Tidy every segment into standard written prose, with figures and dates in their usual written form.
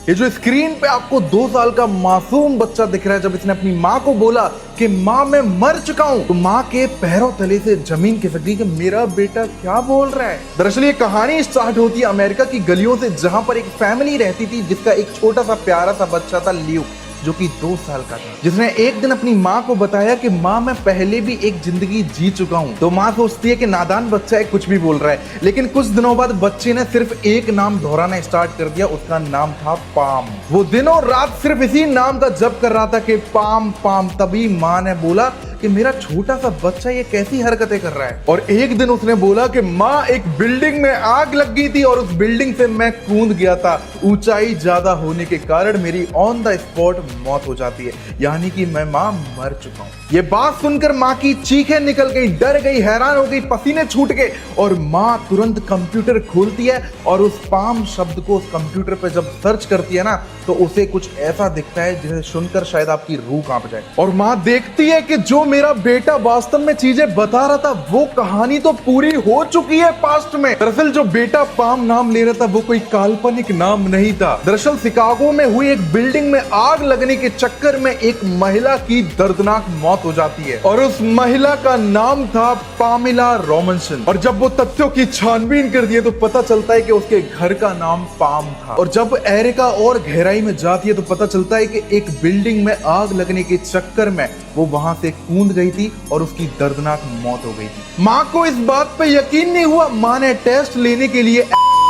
ये जो स्क्रीन पे आपको 2 साल का मासूम बच्चा दिख रहा है, जब इसने अपनी माँ को बोला कि माँ मैं मर चुका हूँ, तो माँ के पैरों तले से जमीन खिसक गई कि मेरा बेटा क्या बोल रहा है। दरअसल ये कहानी स्टार्ट होती है अमेरिका की गलियों से, जहां पर एक फैमिली रहती थी जिसका एक छोटा सा प्यारा सा बच्चा था ल्यूक, जो कि 2 साल का था, जिसने एक दिन अपनी माँ को बताया कि माँ मैं पहले भी एक जिंदगी जी चुका हूँ। तो माँ सोचती है कि नादान बच्चा है, कुछ भी बोल रहा है। लेकिन कुछ दिनों बाद बच्चे ने सिर्फ एक नाम दोहराना स्टार्ट कर दिया, उसका नाम था पाम। वो दिनों रात सिर्फ इसी नाम का जप कर रहा था कि पाम पाम। तभी माँ ने बोला कि मेरा छोटा सा बच्चा ये कैसी हरकतें कर रहा है। और एक दिन उसने बोला कि माँ एक बिल्डिंग में आग लग गई थी और उस बिल्डिंग से मैं कूद गया था, ऊंचाई ज्यादा होने के कारण मेरी ऑन द स्पॉट मौत हो जाती है, यानी कि मैं माँ मर चुका हूँ। ये बात सुनकर माँ की चीखें निकल गई, डर गई, हैरान हो गई, पसीने छूट गए और माँ तुरंत कंप्यूटर खोलती है और उस पाम शब्द को उस कंप्यूटर पे जब सर्च करती है ना, तो उसे कुछ ऐसा दिखता है जिसे सुनकर शायद आपकी रूह कांप जाए। और माँ देखती है कि जो मेरा बेटा वास्तव में चीजें बता रहा था वो कहानी तो पूरी हो चुकी है पास्ट में। दरअसल जो बेटा पाम नाम ले रहा था वो कोई काल्पनिक नाम नहीं था। दरअसल शिकागो में हुई एक बिल्डिंग में आग लगने के चक्कर में एक महिला की दर्दनाक मौत हो जाती है और उस महिला का नाम था पामिला रॉबिन्सन। और जब वो तथ्यों की छानबीन कर दिए तो पता चलता है कि उसके घर का नाम पाम था। और जब एरिका और गहराई में जाती है तो पता चलता है कि एक बिल्डिंग में आग लगने के चक्कर में वो वहां से कूद गई थी और उसकी दर्दनाक मौत हो गई थी। माँ को इस बात पे यकीन नहीं हुआ। माँ ने टेस्ट लेने के लिए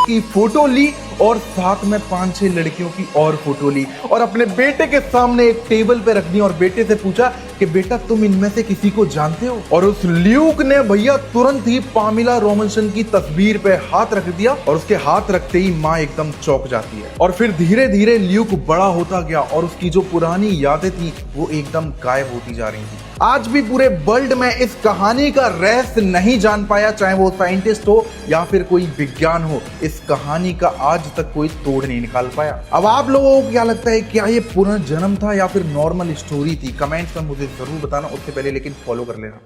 की फोटो ली और साथ में 5-6 लड़कियों की और फोटो ली और अपने बेटे के सामने एक टेबल पे रख दी और बेटे से पूछा कि बेटा तुम इनमें से किसी को जानते हो। और उस ल्यूक ने भैया तुरंत ही पामिला रॉबिन्सन की तस्वीर पे हाथ रख दिया और उसके हाथ रखते ही माँ एकदम चौंक जाती है। और फिर धीरे धीरे ल्यूक बड़ा होता गया और उसकी जो पुरानी यादें थी वो एकदम गायब होती जा रही थी। आज भी पूरे वर्ल्ड में इस कहानी का रहस्य नहीं जान पाया, चाहे वो साइंटिस्ट हो या फिर कोई विज्ञान हो, इस कहानी का आज तक कोई तोड़ नहीं निकाल पाया। अब आप लोगों को क्या लगता है, क्या ये पुनर्जन्म था या फिर नॉर्मल स्टोरी थी? कमेंट्स में मुझे जरूर बताना। उससे पहले लेकिन फॉलो कर लेना।